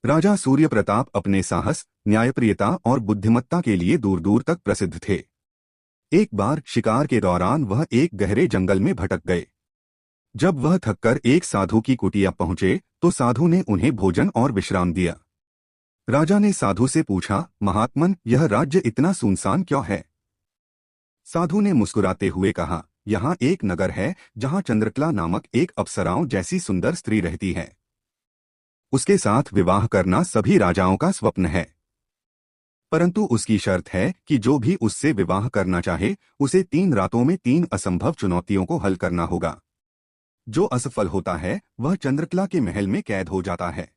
राजा सूर्य प्रताप अपने साहस, न्यायप्रियता और बुद्धिमत्ता के लिए दूर दूर तक प्रसिद्ध थे। एक बार शिकार के दौरान वह एक गहरे जंगल में भटक गए। जब वह थककर एक साधु की कुटिया पहुंचे तो साधु ने उन्हें भोजन और विश्राम दिया। राजा ने साधु से पूछा, महात्मन, यह राज्य इतना सुनसान क्यों है? साधु ने मुस्कुराते हुए कहा, यहाँ एक नगर है जहाँ चंद्रकला नामक एक अप्सराओं जैसी सुंदर स्त्री रहती है। उसके साथ विवाह करना सभी राजाओं का स्वप्न है, परंतु उसकी शर्त है कि जो भी उससे विवाह करना चाहे उसे 3 रातों में 3 असंभव चुनौतियों को हल करना होगा। जो असफल होता है वह चंद्रकला के महल में कैद हो जाता है।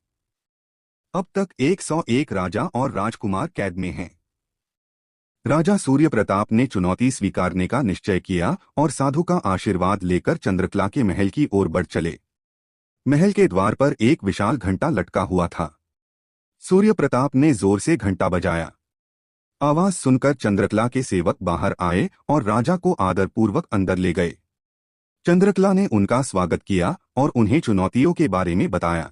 अब तक 101 राजा और राजकुमार कैद में हैं। राजा सूर्य प्रताप ने चुनौती स्वीकारने का निश्चय किया और साधु का आशीर्वाद लेकर चंद्रकला के महल की ओर बढ़ चले। महल के द्वार पर एक विशाल घंटा लटका हुआ था। सूर्य प्रताप ने जोर से घंटा बजाया। आवाज सुनकर चंद्रकला के सेवक बाहर आए और राजा को आदरपूर्वक अंदर ले गए। चंद्रकला ने उनका स्वागत किया और उन्हें चुनौतियों के बारे में बताया।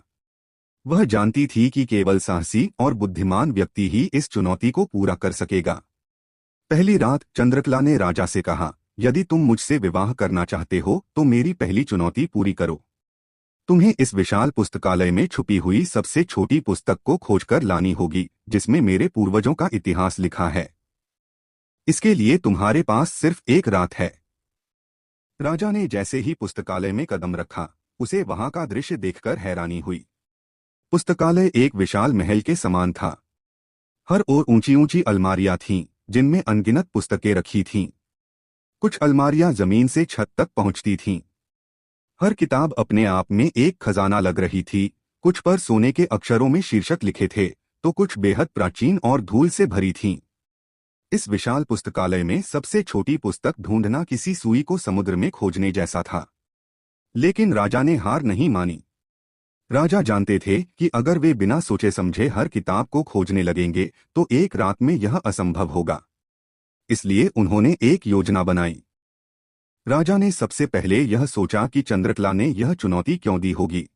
वह जानती थी कि केवल साहसी और बुद्धिमान व्यक्ति ही इस चुनौती को पूरा कर सकेगा। पहली रात चंद्रकला ने राजा से कहा, यदि तुम मुझसे विवाह करना चाहते हो तो मेरी पहली चुनौती पूरी करो। तुम्हें इस विशाल पुस्तकालय में छुपी हुई सबसे छोटी पुस्तक को खोजकर लानी होगी जिसमें मेरे पूर्वजों का इतिहास लिखा है। इसके लिए तुम्हारे पास सिर्फ एक रात है। राजा ने जैसे ही पुस्तकालय में कदम रखा उसे वहां का दृश्य देखकर हैरानी हुई। पुस्तकालय एक विशाल महल के समान था। हर ओर ऊंची ऊंची अलमारियां थीं जिनमें अनगिनत पुस्तकें रखी थीं। कुछ अलमारियां जमीन से छत तक पहुंचती थीं। हर किताब अपने आप में एक खजाना लग रही थी। कुछ पर सोने के अक्षरों में शीर्षक लिखे थे तो कुछ बेहद प्राचीन और धूल से भरी थीं। इस विशाल पुस्तकालय में सबसे छोटी पुस्तक ढूंढना किसी सुई को समुद्र में खोजने जैसा था। लेकिन राजा ने हार नहीं मानी। राजा जानते थे कि अगर वे बिना सोचे समझे हर किताब को खोजने लगेंगे तो एक रात में यह असंभव होगा। इसलिए उन्होंने एक योजना बनाई। राजा ने सबसे पहले यह सोचा कि चंद्रकला ने यह चुनौती क्यों दी होगी।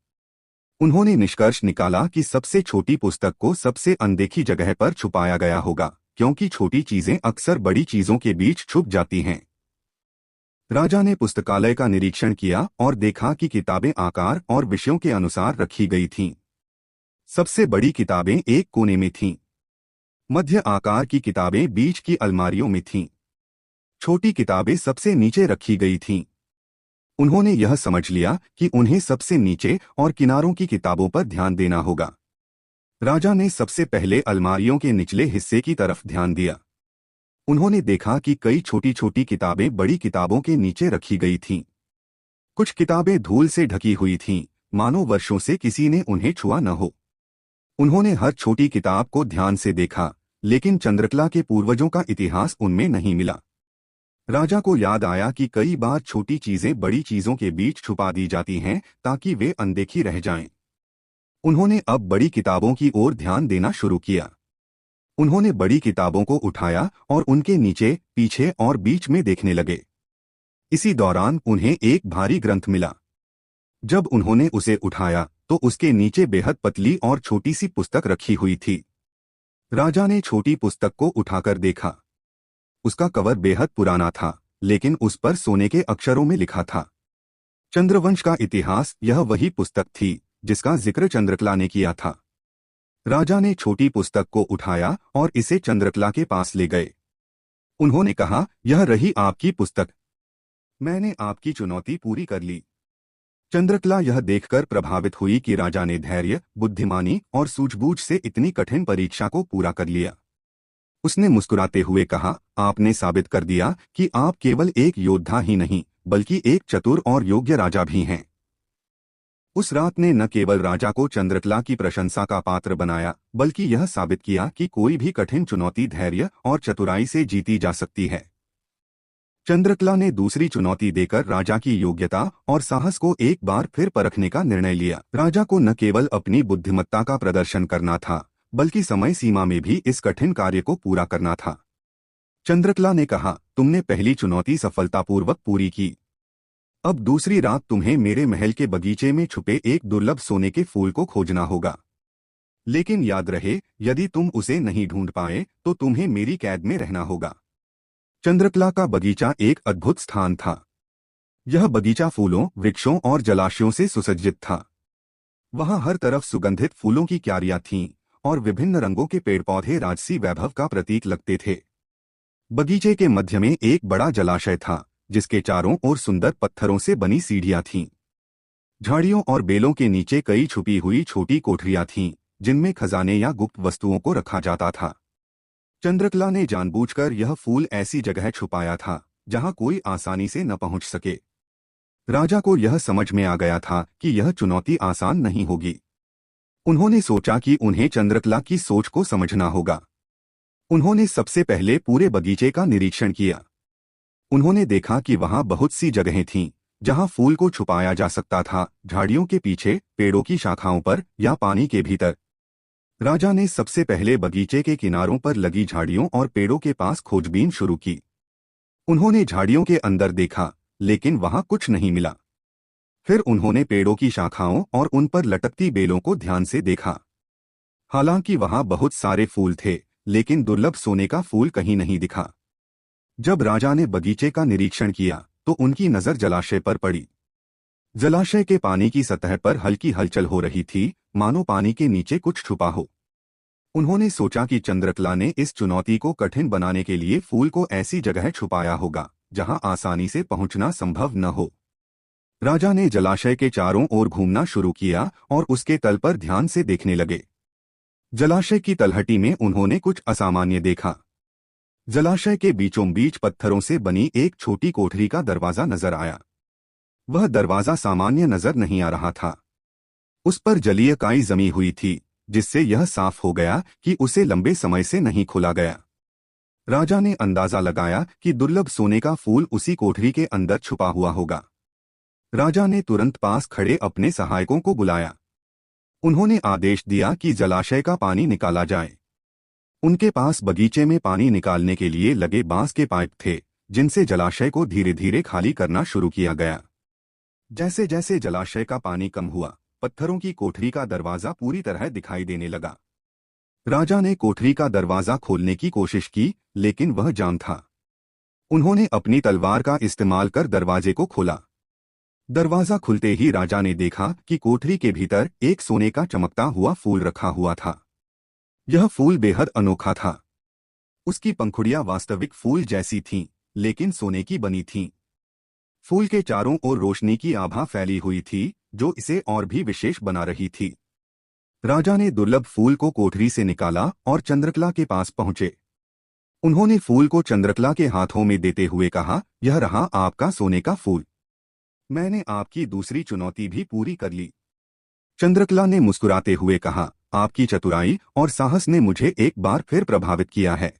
उन्होंने निष्कर्ष निकाला कि सबसे छोटी पुस्तक को सबसे अनदेखी जगह पर छुपाया गया होगा, क्योंकि छोटी चीजें अक्सर बड़ी चीजों के बीच छुप जाती हैं। राजा ने पुस्तकालय का निरीक्षण किया और देखा कि किताबें आकार और विषयों के अनुसार रखी गई थीं। सबसे बड़ी किताबें एक कोने में थीं। मध्य आकार की किताबें बीच की अलमारियों में थीं। छोटी किताबें सबसे नीचे रखी गई थीं। उन्होंने यह समझ लिया कि उन्हें सबसे नीचे और किनारों की किताबों पर ध्यान देना होगा। राजा ने सबसे पहले अलमारियों के निचले हिस्से की तरफ ध्यान दिया। उन्होंने देखा कि कई छोटी छोटी किताबें बड़ी किताबों के नीचे रखी गई थीं। कुछ किताबें धूल से ढकी हुई थीं, मानो वर्षों से किसी ने उन्हें छुआ न हो। उन्होंने हर छोटी किताब को ध्यान से देखा, लेकिन चंद्रकला के पूर्वजों का इतिहास उनमें नहीं मिला। राजा को याद आया कि कई बार छोटी चीजें बड़ी चीजों के बीच छुपा दी जाती हैं ताकि वे अनदेखी रह जाएं। उन्होंने अब बड़ी किताबों की ओर ध्यान देना शुरू किया। उन्होंने बड़ी किताबों को उठाया और उनके नीचे, पीछे और बीच में देखने लगे। इसी दौरान उन्हें एक भारी ग्रंथ मिला। जब उन्होंने उसे उठाया तो उसके नीचे बेहद पतली और छोटी सी पुस्तक रखी हुई थी। राजा ने छोटी पुस्तक को उठाकर देखा। उसका कवर बेहद पुराना था, लेकिन उस पर सोने के अक्षरों में लिखा था, चंद्रवंश का इतिहास। यह वही पुस्तक थी जिसका जिक्र चंद्रकला ने किया था। राजा ने छोटी पुस्तक को उठाया और इसे चंद्रकला के पास ले गए। उन्होंने कहा, यह रही आपकी पुस्तक। मैंने आपकी चुनौती पूरी कर ली। चंद्रकला यह देखकर प्रभावित हुई कि राजा ने धैर्य, बुद्धिमानी और सूझबूझ से इतनी कठिन परीक्षा को पूरा कर लिया। उसने मुस्कुराते हुए कहा, आपने साबित कर दिया कि आप केवल एक योद्धा ही नहीं बल्कि एक चतुर और योग्य राजा भी हैं। उस रात ने न केवल राजा को चंद्रकला की प्रशंसा का पात्र बनाया, बल्कि यह साबित किया कि कोई भी कठिन चुनौती धैर्य और चतुराई से जीती जा सकती है। चंद्रकला ने दूसरी चुनौती देकर राजा की योग्यता और साहस को एक बार फिर परखने का निर्णय लिया। राजा को न केवल अपनी बुद्धिमत्ता का प्रदर्शन करना था, बल्कि समय सीमा में भी इस कठिन कार्य को पूरा करना था। चंद्रकला ने कहा, तुमने पहली चुनौती सफलतापूर्वक पूरी की। अब दूसरी रात तुम्हें मेरे महल के बगीचे में छुपे एक दुर्लभ सोने के फूल को खोजना होगा। लेकिन याद रहे, यदि तुम उसे नहीं ढूंढ पाए तो तुम्हें मेरी कैद में रहना होगा। चंद्रकला का बगीचा एक अद्भुत स्थान था। यह बगीचा फूलों, वृक्षों और जलाशयों से सुसज्जित था। वहां हर तरफ सुगंधित फूलों की क्यारियां थीं और विभिन्न रंगों के पेड़ पौधे राजसी वैभव का प्रतीक लगते थे। बगीचे के मध्य में एक बड़ा जलाशय था, जिसके चारों ओर सुंदर पत्थरों से बनी सीढ़ियां थीं। झाड़ियों और बेलों के नीचे कई छुपी हुई छोटी कोठरियां थीं, जिनमें खजाने या गुप्त वस्तुओं को रखा जाता था। चंद्रकला ने जानबूझकर यह फूल ऐसी जगह छुपाया था जहां कोई आसानी से न पहुंच सके। राजा को यह समझ में आ गया था कि यह चुनौती आसान नहीं होगी। उन्होंने सोचा कि उन्हें चंद्रकला की सोच को समझना होगा। उन्होंने सबसे पहले पूरे बगीचे का निरीक्षण किया। उन्होंने देखा कि वहां बहुत सी जगहें थीं जहां फूल को छुपाया जा सकता था, झाड़ियों के पीछे, पेड़ों की शाखाओं पर या पानी के भीतर। राजा ने सबसे पहले बगीचे के किनारों पर लगी झाड़ियों और पेड़ों के पास खोजबीन शुरू की। उन्होंने झाड़ियों के अंदर देखा, लेकिन वहां कुछ नहीं मिला। फिर उन्होंने पेड़ों की शाखाओं और उन पर लटकती बेलों को ध्यान से देखा। हालांकि वहां बहुत सारे फूल थे, लेकिन दुर्लभ सोने का फूल कहीं नहीं दिखा। जब राजा ने बगीचे का निरीक्षण किया तो उनकी नजर जलाशय पर पड़ी। जलाशय के पानी की सतह पर हल्की हलचल हो रही थी, मानो पानी के नीचे कुछ छुपा हो। उन्होंने सोचा कि चंद्रकला ने इस चुनौती को कठिन बनाने के लिए फूल को ऐसी जगह छुपाया होगा जहां आसानी से पहुंचना संभव न हो। राजा ने जलाशय के चारों ओर घूमना शुरू किया और उसके तल पर ध्यान से देखने लगे। जलाशय की तलहटी में उन्होंने कुछ असामान्य देखा। जलाशय के बीचों बीच पत्थरों से बनी एक छोटी कोठरी का दरवाजा नजर आया। वह दरवाजा सामान्य नजर नहीं आ रहा था। उस पर जलीय काई जमी हुई थी, जिससे यह साफ हो गया कि उसे लंबे समय से नहीं खोला गया। राजा ने अंदाजा लगाया कि दुर्लभ सोने का फूल उसी कोठरी के अंदर छुपा हुआ होगा। राजा ने तुरंत पास खड़े अपने सहायकों को बुलाया। उन्होंने आदेश दिया कि जलाशय का पानी निकाला जाए। उनके पास बगीचे में पानी निकालने के लिए लगे बांस के पाइप थे, जिनसे जलाशय को धीरे धीरे खाली करना शुरू किया गया। जैसे जैसे जलाशय का पानी कम हुआ, पत्थरों की कोठरी का दरवाजा पूरी तरह दिखाई देने लगा। राजा ने कोठरी का दरवाजा खोलने की कोशिश की, लेकिन वह जाम था। उन्होंने अपनी तलवार का इस्तेमाल कर दरवाजे को खोला। दरवाजा खुलते ही राजा ने देखा कि कोठरी के भीतर एक सोने का चमकता हुआ फूल रखा हुआ था। यह फूल बेहद अनोखा था। उसकी पंखुड़ियां वास्तविक फूल जैसी थीं, लेकिन सोने की बनी थीं। फूल के चारों ओर रोशनी की आभा फैली हुई थी, जो इसे और भी विशेष बना रही थी। राजा ने दुर्लभ फूल को कोठरी से निकाला और चंद्रकला के पास पहुंचे। उन्होंने फूल को चंद्रकला के हाथों में देते हुए कहा, यह रहा आपका सोने का फूल। मैंने आपकी दूसरी चुनौती भी पूरी कर ली। चंद्रकला ने मुस्कुराते हुए कहा, आपकी चतुराई और साहस ने मुझे एक बार फिर प्रभावित किया है।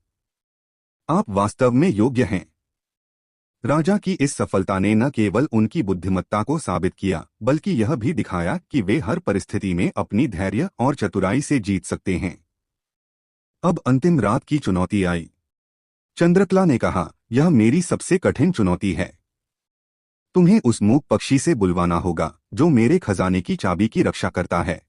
आप वास्तव में योग्य हैं। राजा की इस सफलता ने न केवल उनकी बुद्धिमत्ता को साबित किया, बल्कि यह भी दिखाया कि वे हर परिस्थिति में अपनी धैर्य और चतुराई से जीत सकते हैं। अब अंतिम रात की चुनौती आई। चंद्रकला ने कहा, यह मेरी सबसे कठिन चुनौती है। तुम्हें उस मूक पक्षी से बुलवाना होगा जो मेरे खजाने की चाबी की रक्षा करता है।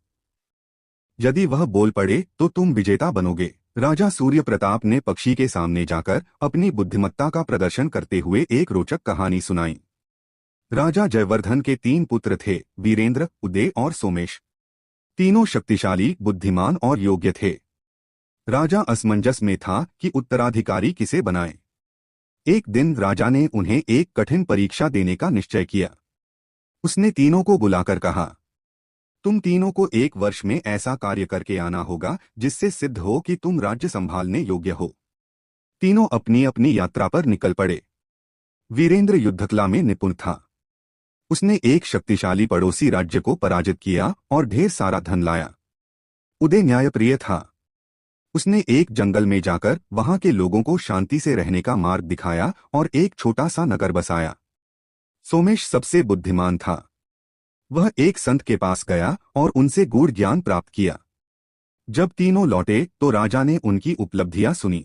यदि वह बोल पड़े तो तुम विजेता बनोगे। राजा सूर्य प्रताप ने पक्षी के सामने जाकर अपनी बुद्धिमत्ता का प्रदर्शन करते हुए एक रोचक कहानी सुनाई। राजा जयवर्धन के 3 पुत्र थे, वीरेंद्र, उदय और सोमेश। तीनों शक्तिशाली, बुद्धिमान और योग्य थे। राजा असमंजस में था कि उत्तराधिकारी किसे बनाए। एक दिन राजा ने उन्हें एक कठिन परीक्षा देने का निश्चय किया। उसने तीनों को बुलाकर कहा, तुम तीनों को 1 वर्ष में ऐसा कार्य करके आना होगा जिससे सिद्ध हो कि तुम राज्य संभालने योग्य हो। तीनों अपनी अपनी यात्रा पर निकल पड़े। वीरेंद्र युद्धकला में निपुण था। उसने एक शक्तिशाली पड़ोसी राज्य को पराजित किया और ढेर सारा धन लाया। उदय न्यायप्रिय था। उसने एक जंगल में जाकर वहां के लोगों को शांति से रहने का मार्ग दिखाया और एक छोटा सा नगर बसाया। सोमेश सबसे बुद्धिमान था। वह एक संत के पास गया और उनसे गूढ़ ज्ञान प्राप्त किया। जब तीनों लौटे तो राजा ने उनकी उपलब्धियां सुनी।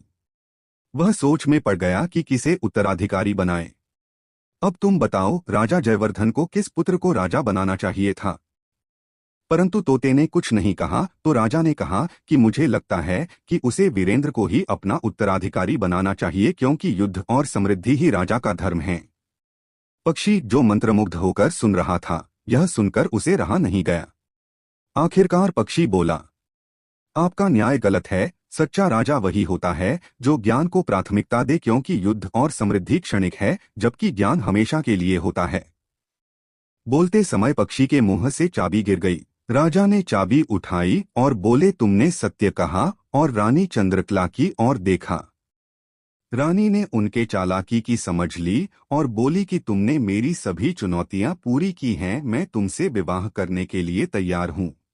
वह सोच में पड़ गया कि किसे उत्तराधिकारी बनाए। अब तुम बताओ, राजा जयवर्धन को किस पुत्र को राजा बनाना चाहिए था? परंतु तोते ने कुछ नहीं कहा तो राजा ने कहा कि मुझे लगता है कि उसे वीरेंद्र को ही अपना उत्तराधिकारी बनाना चाहिए, क्योंकि युद्ध और समृद्धि ही राजा का धर्म है। पक्षी, जो मंत्रमुग्ध होकर सुन रहा था, यह सुनकर उसे रहा नहीं गया। आखिरकार पक्षी बोला, आपका न्याय गलत है। सच्चा राजा वही होता है जो ज्ञान को प्राथमिकता दे, क्योंकि युद्ध और समृद्धि क्षणिक है, जबकि ज्ञान हमेशा के लिए होता है। बोलते समय पक्षी के मुंह से चाबी गिर गई। राजा ने चाबी उठाई और बोले, तुमने सत्य कहा। और रानी चंद्रकला की ओर देखा। रानी ने उनके चालाकी की समझ ली और बोली कि तुमने मेरी सभी चुनौतियां पूरी की हैं, मैं तुमसे विवाह करने के लिए तैयार हूं।